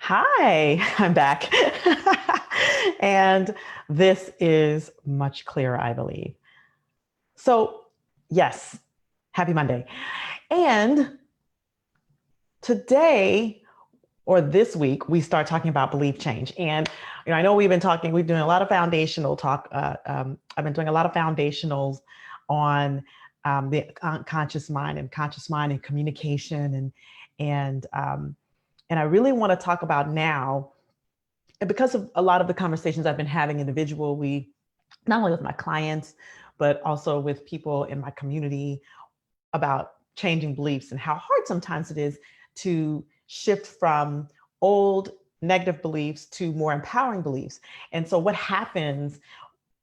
Hi, I'm back. And this is much clearer, I believe. So, yes, happy Monday. And today or this week, we start talking about belief change. And I know we've been doing a lot of foundational talk. I've been doing a lot of foundationals on the unconscious mind and conscious mind and communication and um, and I really want to talk about now. And because of a lot of the conversations I've been having individually, not only with my clients, but also with people in my community about changing beliefs and how hard sometimes it is to shift from old negative beliefs to more empowering beliefs. And so, what happens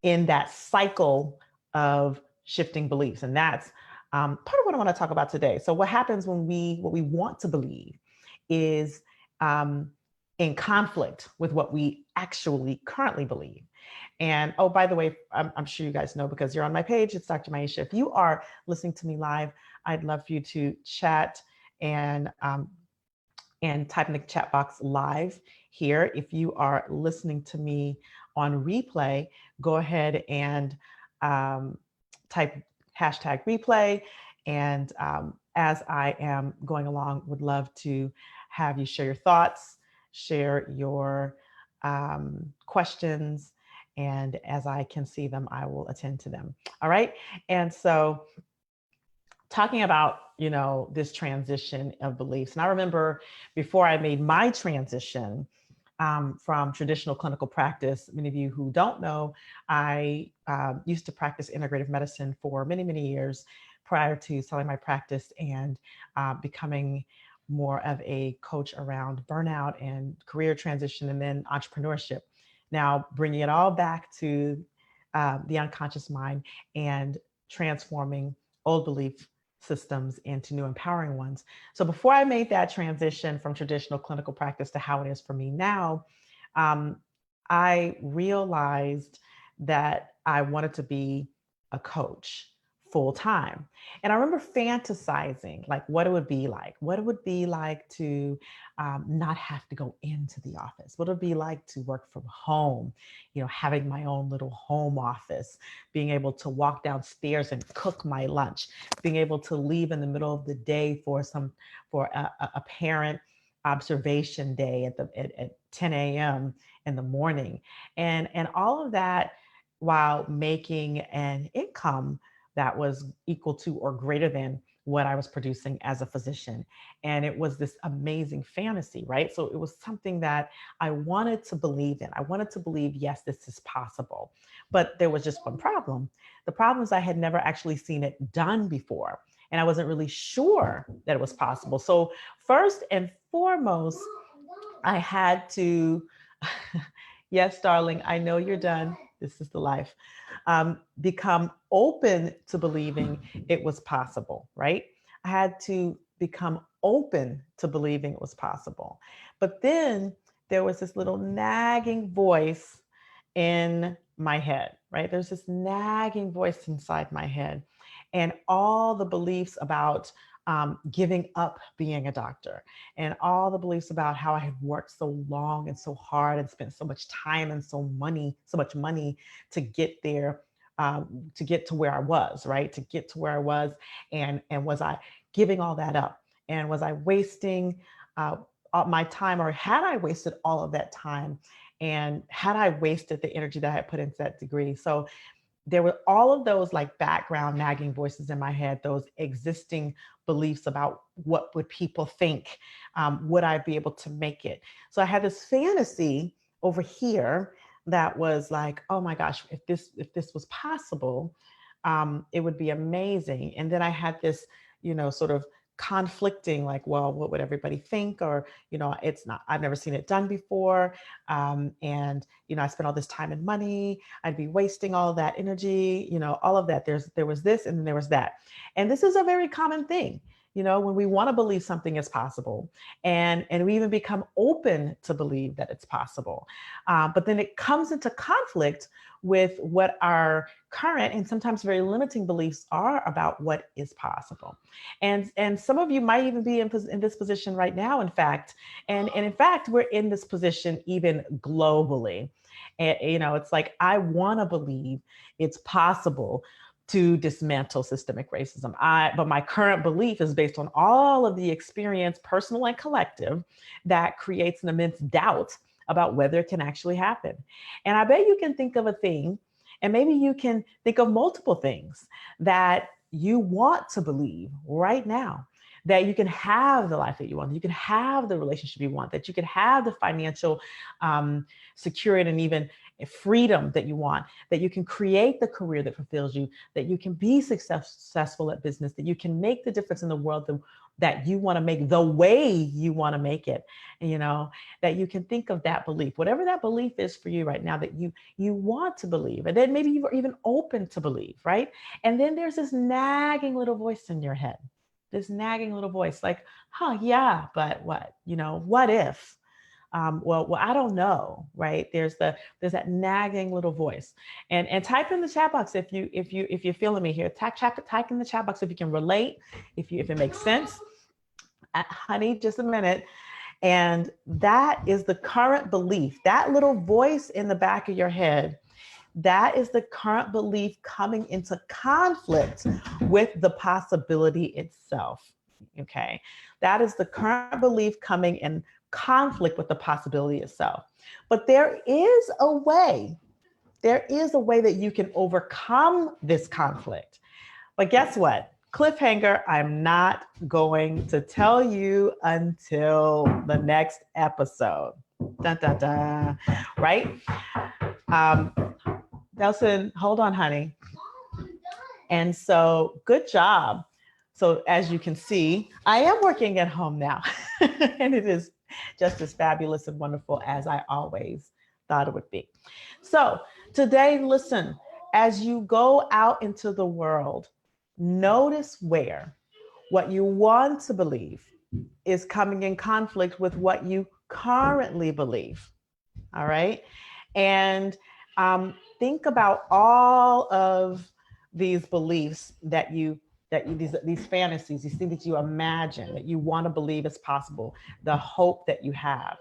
in that cycle of shifting beliefs? And that's part of what I want to talk about today. So, what happens when what we want to believe is um, in conflict with what we actually currently believe. And oh, by the way, I'm sure you guys know because you're on my page. It's Dr. Maisha. If you are listening to me live, I'd love for you to chat and type in the chat box live here. If you are listening to me on replay, go ahead and um, type hashtag replay. And as I am going along, would love to have you share your thoughts, share your questions, and as I can see them, I will attend to them. All right. And so talking about this transition of beliefs, and I remember before I made my transition from traditional clinical practice, many of you who don't know, I used to practice integrative medicine for many years prior to selling my practice and becoming more of a coach around burnout and career transition and then entrepreneurship. Now bringing it all back to the unconscious mind and transforming old belief systems into new empowering ones. So before I made that transition from traditional clinical practice to how it is for me now, um, I realized that I wanted to be a coach full time. And I remember fantasizing like what it would be like, to not have to go into the office, what it would be like to work from home, having my own little home office, being able to walk downstairs and cook my lunch, being able to leave in the middle of the day for a parent observation day at 10 a.m. in the morning, and all of that while making an income that was equal to or greater than what I was producing as a physician. And it was this amazing fantasy, right? So it was something that I wanted to believe in. I wanted to believe, yes, this is possible. But there was just one problem. The problem is I had never actually seen it done before. And I wasn't really sure that it was possible. So, first and foremost, I had to, yes, darling, I know you're done. This is the life. Become open to believing it was possible, right? I had to become open to believing it was possible. But then there was this little nagging voice in my head, right? There's this nagging voice inside my head, and all the beliefs about giving up being a doctor, and all the beliefs about how I had worked so long and so hard and spent so much time and so much money to get there, to get to where I was, right? To get to where I was, and was I giving all that up, and was I wasting all my time, or had I wasted all of that time, and had I wasted the energy that I had put into that degree? So there were all of those like background nagging voices in my head, those existing beliefs about what would people think, would I be able to make it? So I had this fantasy over here that was like, oh my gosh, if this was possible, it would be amazing. And then I had this, sort of conflicting, like, well, what would everybody think? Or, it's not, I've never seen it done before. And, I spent all this time and money. I'd be wasting all that energy, all of that. There was this and then there was that. And this is a very common thing. you know, when we want to believe something is possible, and we even become open to believe that it's possible. But then it comes into conflict with what our current and sometimes very limiting beliefs are about what is possible. And some of you might even be in this position right now, in fact. And in fact, we're in this position even globally. And, you know, it's like, I want to believe it's possible to dismantle systemic racism. But my current belief is based on all of the experience, personal and collective, that creates an immense doubt about whether it can actually happen. And I bet you can think of a thing, and maybe you can think of multiple things that you want to believe right now, that you can have the life that you want, you can have the relationship you want, that you can have the financial security and even freedom that you want, that you can create the career that fulfills you, that you can be successful at business, that you can make the difference in the world that you want to make the way you want to make it. And, you know, that you can think of that belief, whatever that belief is for you right now, that you want to believe, and then maybe you're even open to believe, right? And then there's this nagging little voice in your head, this nagging little voice like, yeah, but what, you know, what if? Well, I don't know, right? There's that nagging little voice, and type in the chat box if you're feeling me here. Type in the chat box if you can relate, if it makes sense. Honey, just a minute. And that is the current belief. That little voice in the back of your head, that is the current belief coming into conflict with the possibility itself. Okay, that is the current belief coming in conflict with the possibility itself. But there is a way that you can overcome this conflict. But guess what? Cliffhanger, I'm not going to tell you until the next episode. Dun, dun, dun. Right? Nelson, hold on, honey. And so, good job. So, as you can see, I am working at home now, and it is just as fabulous and wonderful as I always thought it would be. So, today, listen, as you go out into the world, notice where what you want to believe is coming in conflict with what you currently believe. All right. And think about all of these beliefs these fantasies, these things that you imagine, that you want to believe is possible, the hope that you have,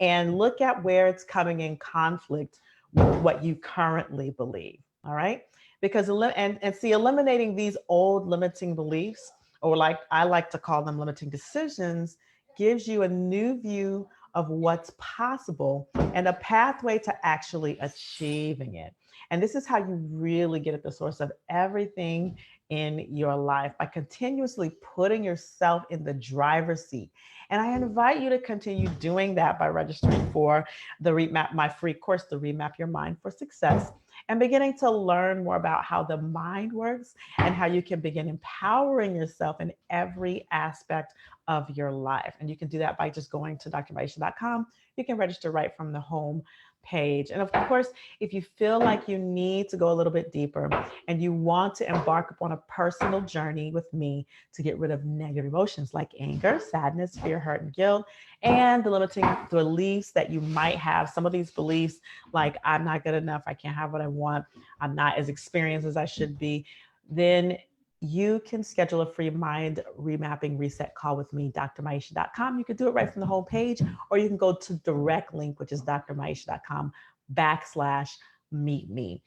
and look at where it's coming in conflict with what you currently believe. All right. Because eliminating these old limiting beliefs, or like I like to call them limiting decisions, gives you a new view of what's possible and a pathway to actually achieving it. And this is how you really get at the source of everything in your life, by continuously putting yourself in the driver's seat. And I invite you to continue doing that by registering for my free course, the Remap Your Mind for Success, and beginning to learn more about how the mind works and how you can begin empowering yourself in every aspect of your life. And you can do that by just going to drmaisha.com. You can register right from the home page. And of course, if you feel like you need to go a little bit deeper and you want to embark upon a personal journey with me to get rid of negative emotions like anger, sadness, fear, hurt, and guilt, and the limiting beliefs that you might have, some of these beliefs like I'm not good enough, I can't have what I want, I'm not as experienced as I should be, then you can schedule a free mind remapping reset call with me, drmaisha.com. You can do it right from the home page, or you can go to direct link, which is drmaisha.com/meet me.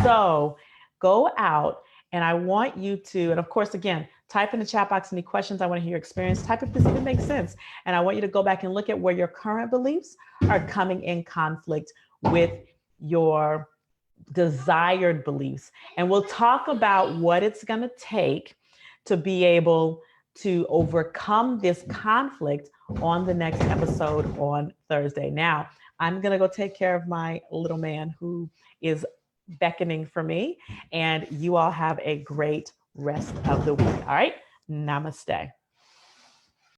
So go out, and I want you to, and of course, again, type in the chat box any questions. I want to hear your experience. Type if this even makes sense. And I want you to go back and look at where your current beliefs are coming in conflict with your desired beliefs. And we'll talk about what it's going to take to be able to overcome this conflict on the next episode on Thursday. Now, I'm going to go take care of my little man who is beckoning for me, and you all have a great rest of the week. All right. Namaste.